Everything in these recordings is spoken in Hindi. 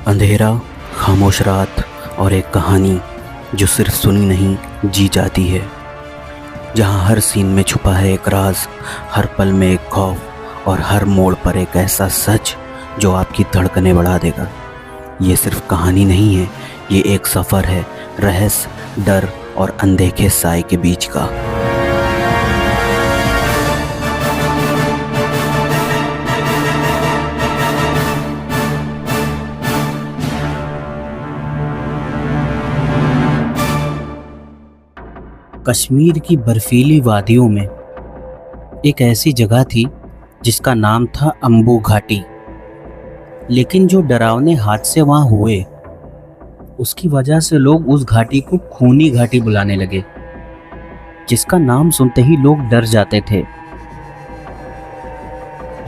अंधेरा, खामोश रात और एक कहानी जो सिर्फ सुनी नहीं जी जाती है। जहाँ हर सीन में छुपा है एक राज, हर पल में एक खौफ और हर मोड़ पर एक ऐसा सच जो आपकी धड़कनें बढ़ा देगा। ये सिर्फ कहानी नहीं है, ये एक सफ़र है, रहस्य, डर और अनदेखे साए के बीच का। कश्मीर की बर्फीली वादियों में एक ऐसी जगह थी जिसका नाम था अम्बू घाटी। लेकिन जो डरावने हादसे वहाँ हुए उसकी वजह से लोग उस घाटी को खूनी घाटी बुलाने लगे, जिसका नाम सुनते ही लोग डर जाते थे।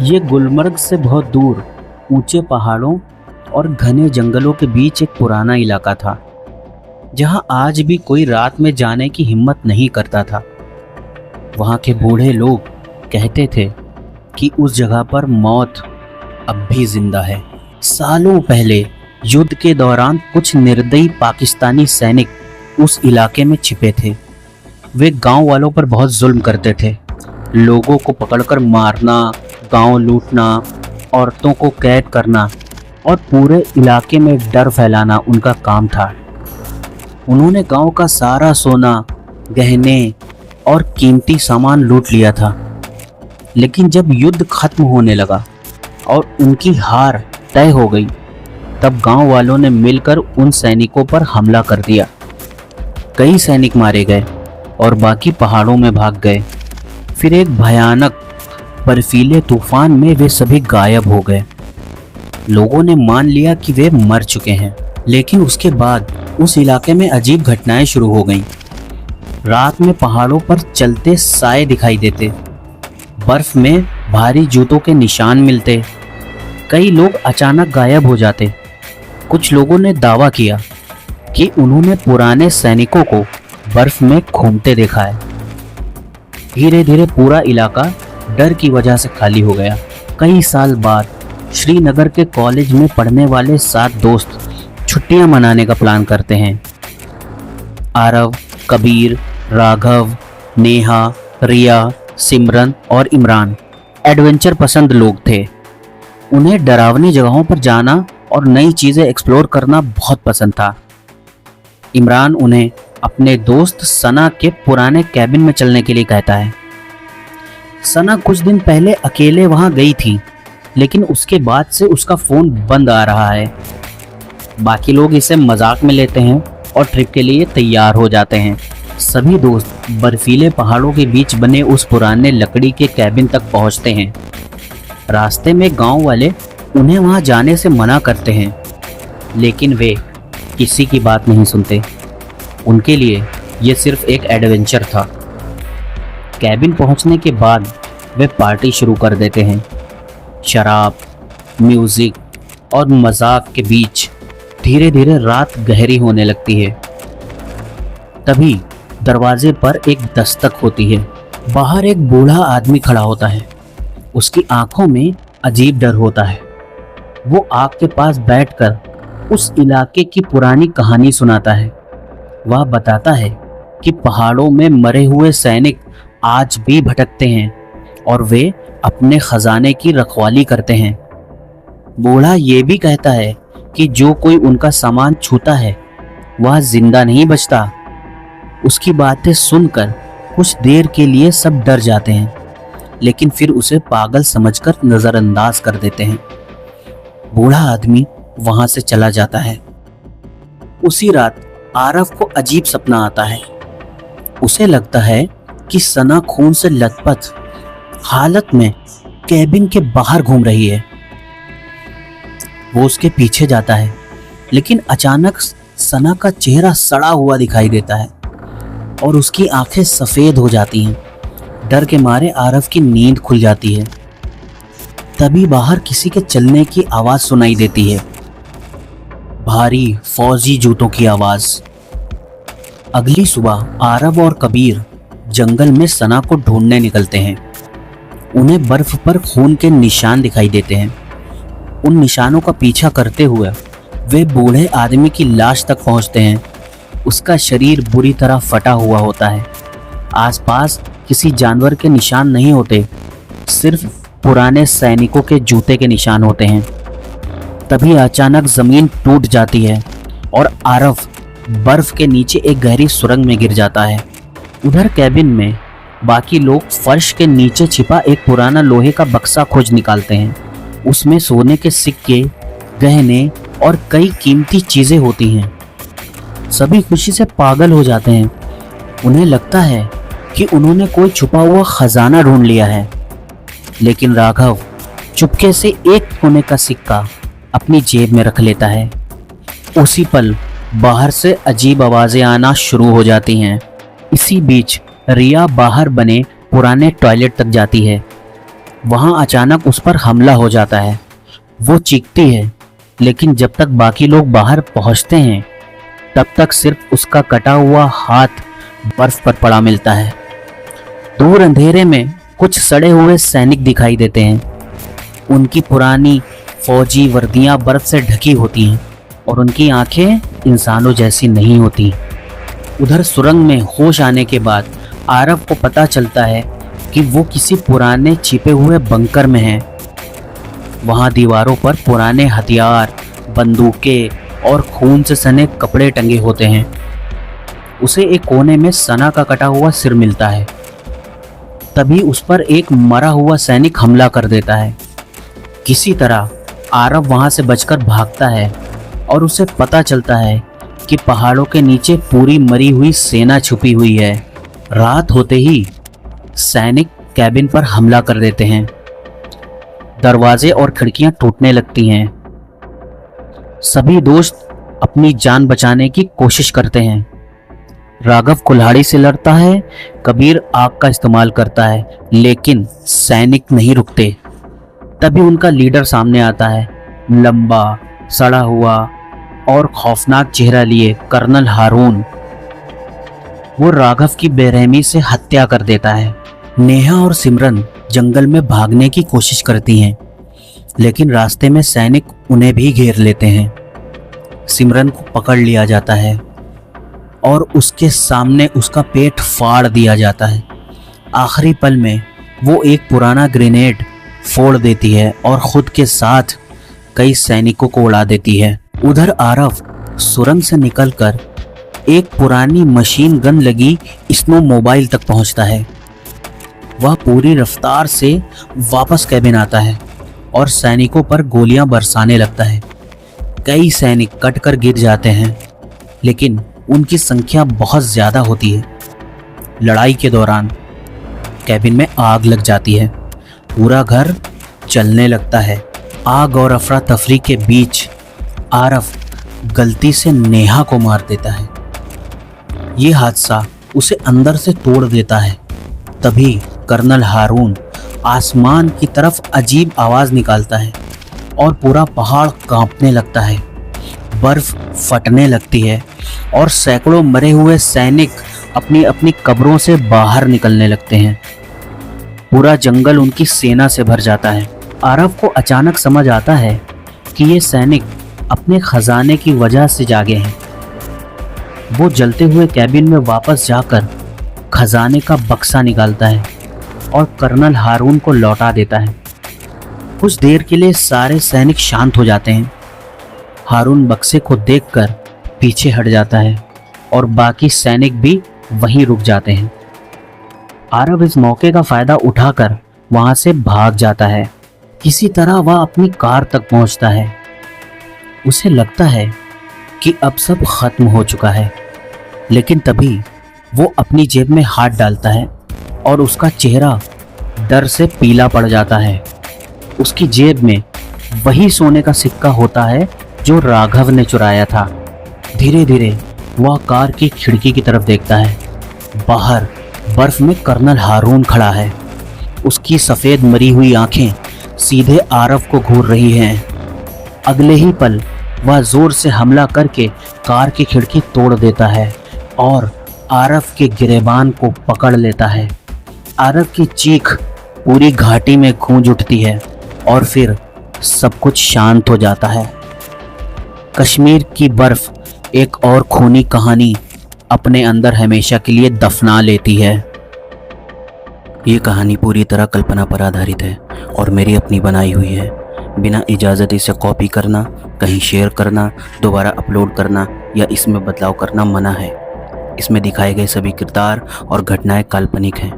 ये गुलमर्ग से बहुत दूर ऊंचे पहाड़ों और घने जंगलों के बीच एक पुराना इलाका था, जहां आज भी कोई रात में जाने की हिम्मत नहीं करता था। वहां के बूढ़े लोग कहते थे कि उस जगह पर मौत अब भी जिंदा है। सालों पहले युद्ध के दौरान कुछ निर्दयी पाकिस्तानी सैनिक उस इलाके में छिपे थे। वे गांव वालों पर बहुत जुल्म करते थे, लोगों को पकड़कर मारना, गांव लूटना, औरतों को कैद करना और पूरे इलाके में डर फैलाना उनका काम था। उन्होंने गांव का सारा सोना, गहने और कीमती सामान लूट लिया था। लेकिन जब युद्ध खत्म होने लगा और उनकी हार तय हो गई, तब गांव वालों ने मिलकर उन सैनिकों पर हमला कर दिया। कई सैनिक मारे गए और बाकी पहाड़ों में भाग गए। फिर एक भयानक बर्फीले तूफान में वे सभी गायब हो गए। लोगों ने मान लिया कि वे मर चुके हैं। लेकिन उसके बाद उस इलाके में अजीब घटनाएं शुरू हो गईं। रात में पहाड़ों पर चलते साए दिखाई देते, बर्फ में भारी जूतों के निशान मिलते, कई लोग अचानक गायब हो जाते। कुछ लोगों ने दावा किया कि उन्होंने पुराने सैनिकों को बर्फ में घूमते देखा है। धीरे धीरे पूरा इलाका डर की वजह से खाली हो गया। कई साल बाद श्रीनगर के कॉलेज में पढ़ने वाले 7 दोस्त छुट्टियां मनाने का प्लान करते हैं। आरव, कबीर, राघव, नेहा, रिया, सिमरन और इमरान एडवेंचर पसंद लोग थे। उन्हें डरावनी जगहों पर जाना और नई चीज़ें एक्सप्लोर करना बहुत पसंद था। इमरान उन्हें अपने दोस्त सना के पुराने कैबिन में चलने के लिए कहता है। सना कुछ दिन पहले अकेले वहां गई थी, लेकिन उसके बाद से उसका फ़ोन बंद आ रहा है। बाकी लोग इसे मजाक में लेते हैं और ट्रिप के लिए तैयार हो जाते हैं। सभी दोस्त बर्फीले पहाड़ों के बीच बने उस पुराने लकड़ी के कैबिन तक पहुंचते हैं। रास्ते में गांव वाले उन्हें वहां जाने से मना करते हैं, लेकिन वे किसी की बात नहीं सुनते। उनके लिए ये सिर्फ एक एडवेंचर था। कैबिन पहुंचने के बाद वे पार्टी शुरू कर देते हैं। शराब, म्यूजिक और मजाक के बीच धीरे धीरे रात गहरी होने लगती है। तभी दरवाजे पर एक दस्तक होती है। बाहर एक बूढ़ा आदमी खड़ा होता है। उसकी आंखों में अजीब डर होता है। वो आग के पास बैठकर उस इलाके की पुरानी कहानी सुनाता है। वह बताता है कि पहाड़ों में मरे हुए सैनिक आज भी भटकते हैं और वे अपने खजाने की रखवाली करते हैं। बूढ़ा ये भी कहता है कि जो कोई उनका सामान छूता है वह जिंदा नहीं बचता। उसकी बातें सुनकर कुछ देर के लिए सब डर जाते हैं, लेकिन फिर उसे पागल समझकर नजरअंदाज कर देते हैं। बूढ़ा आदमी वहां से चला जाता है। उसी रात आरव को अजीब सपना आता है। उसे लगता है कि सना खून से लथपथ हालत में कैबिन के बाहर घूम रही है। वो उसके पीछे जाता है, लेकिन अचानक सना का चेहरा सड़ा हुआ दिखाई देता है और उसकी आंखें सफेद हो जाती हैं। डर के मारे आरव की नींद खुल जाती है। तभी बाहर किसी के चलने की आवाज सुनाई देती है, भारी फौजी जूतों की आवाज। अगली सुबह आरव और कबीर जंगल में सना को ढूंढने निकलते हैं। उन्हें बर्फ पर खून के निशान दिखाई देते हैं। उन निशानों का पीछा करते हुए वे बूढ़े आदमी की लाश तक पहुंचते हैं। उसका शरीर बुरी तरह फटा हुआ होता है। आसपास किसी जानवर के निशान नहीं होते, सिर्फ पुराने सैनिकों के जूते के निशान होते हैं। तभी अचानक जमीन टूट जाती है और आरव बर्फ के नीचे एक गहरी सुरंग में गिर जाता है। उधर कैबिन में बाकी लोग फर्श के नीचे छिपा एक पुराना लोहे का बक्सा खोज निकालते हैं। उसमें सोने के सिक्के, गहने और कई कीमती चीजें होती हैं। सभी खुशी से पागल हो जाते हैं। उन्हें लगता है कि उन्होंने कोई छुपा हुआ खजाना ढूंढ लिया है। लेकिन राघव चुपके से एक सोने का सिक्का अपनी जेब में रख लेता है। उसी पल बाहर से अजीब आवाजें आना शुरू हो जाती हैं। इसी बीच रिया बाहर बने पुराने टॉयलेट तक जाती है। वहां अचानक उस पर हमला हो जाता है। वो चीखती है, लेकिन जब तक बाकी लोग बाहर पहुंचते हैं तब तक सिर्फ उसका कटा हुआ हाथ बर्फ पर पड़ा मिलता है। दूर अंधेरे में कुछ सड़े हुए सैनिक दिखाई देते हैं। उनकी पुरानी फौजी वर्दियां बर्फ से ढकी होती हैं और उनकी आंखें इंसानों जैसी नहीं होती। उधर सुरंग में होश आने के बाद आरव को पता चलता है कि वो किसी पुराने छिपे हुए बंकर में है। वहां दीवारों पर पुराने हथियार, बंदूकें और खून से सने कपड़े टंगे होते हैं। उसे एक कोने में सना का कटा हुआ सिर मिलता है। तभी उस पर एक मरा हुआ सैनिक हमला कर देता है। किसी तरह आरव वहां से बचकर भागता है और उसे पता चलता है कि पहाड़ों के नीचे पूरी मरी हुई सेना छुपी हुई है। रात होते ही सैनिक कैबिन पर हमला कर देते हैं। दरवाजे और खिड़कियां टूटने लगती हैं। सभी दोस्त अपनी जान बचाने की कोशिश करते हैं। राघव कुल्हाड़ी से लड़ता है, कबीर आग का इस्तेमाल करता है, लेकिन सैनिक नहीं रुकते। तभी उनका लीडर सामने आता है, लंबा, सड़ा हुआ और खौफनाक चेहरा लिए कर्नल हारून। वो राघव की बेरहमी से हत्या कर देता है। नेहा और सिमरन जंगल में भागने की कोशिश करती हैं, लेकिन रास्ते में सैनिक उन्हें भी घेर लेते हैं। सिमरन को पकड़ लिया जाता है और उसके सामने उसका पेट फाड़ दिया जाता है। आखिरी पल में वो एक पुराना ग्रेनेड फोड़ देती है और खुद के साथ कई सैनिकों को उड़ा देती है। उधर आरव सुरंग से निकलकर एक पुरानी मशीन गन लगी स्नो मोबाइल तक पहुंचता है। वह पूरी रफ्तार से वापस कैबिन आता है और सैनिकों पर गोलियां बरसाने लगता है। कई सैनिक कटकर गिर जाते हैं, लेकिन उनकी संख्या बहुत ज्यादा होती है। लड़ाई के दौरान कैबिन में आग लग जाती है। पूरा घर जलने लगता है। आग और अफरा तफरी के बीच आरव गलती से नेहा को मार देता है। ये हादसा उसे अंदर से तोड़ देता है। तभी कर्नल हारून आसमान की तरफ अजीब आवाज निकालता है और पूरा पहाड़ कांपने लगता है। बर्फ फटने लगती है और सैकड़ों मरे हुए सैनिक अपनी अपनी कब्रों से बाहर निकलने लगते हैं। पूरा जंगल उनकी सेना से भर जाता है। आरव को अचानक समझ आता है कि ये सैनिक अपने खजाने की वजह से जागे हैं। वो जलते हुए कैबिन में वापस जाकर खजाने का बक्सा निकालता है और कर्नल हारून को लौटा देता है। कुछ देर के लिए सारे सैनिक शांत हो जाते हैं। हारून बक्से को देखकर पीछे हट जाता है और बाकी सैनिक भी वहीं रुक जाते हैं। आरव इस मौके का फायदा उठाकर वहां से भाग जाता है। किसी तरह वह अपनी कार तक पहुंचता है। उसे लगता है कि अब सब खत्म हो चुका है, लेकिन तभी वो अपनी जेब में हाथ डालता है और उसका चेहरा डर से पीला पड़ जाता है। उसकी जेब में वही सोने का सिक्का होता है जो राघव ने चुराया था। धीरे धीरे वह कार की खिड़की की तरफ देखता है। बाहर बर्फ में कर्नल हारून खड़ा है। उसकी सफेद मरी हुई आंखें सीधे आरव को घूर रही हैं। अगले ही पल वह जोर से हमला करके कार की खिड़की तोड़ देता है और आरव के गिरेबान को पकड़ लेता है। आरव की चीख पूरी घाटी में गूंज उठती है और फिर सब कुछ शांत हो जाता है। कश्मीर की बर्फ एक और खूनी कहानी अपने अंदर हमेशा के लिए दफना लेती है। ये कहानी पूरी तरह कल्पना पर आधारित है और मेरी अपनी बनाई हुई है। बिना इजाज़त इसे कॉपी करना, कहीं शेयर करना, दोबारा अपलोड करना या इसमें बदलाव करना मना है। इसमें दिखाए गए सभी किरदार और घटनाएं काल्पनिक हैं।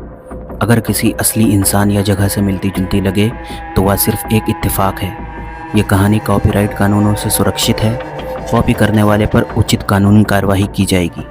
अगर किसी असली इंसान या जगह से मिलती जुलती लगे तो वह सिर्फ एक इत्तेफाक है। ये कहानी कॉपीराइट कानूनों से सुरक्षित है। कॉपी करने वाले पर उचित कानूनी कार्रवाई की जाएगी।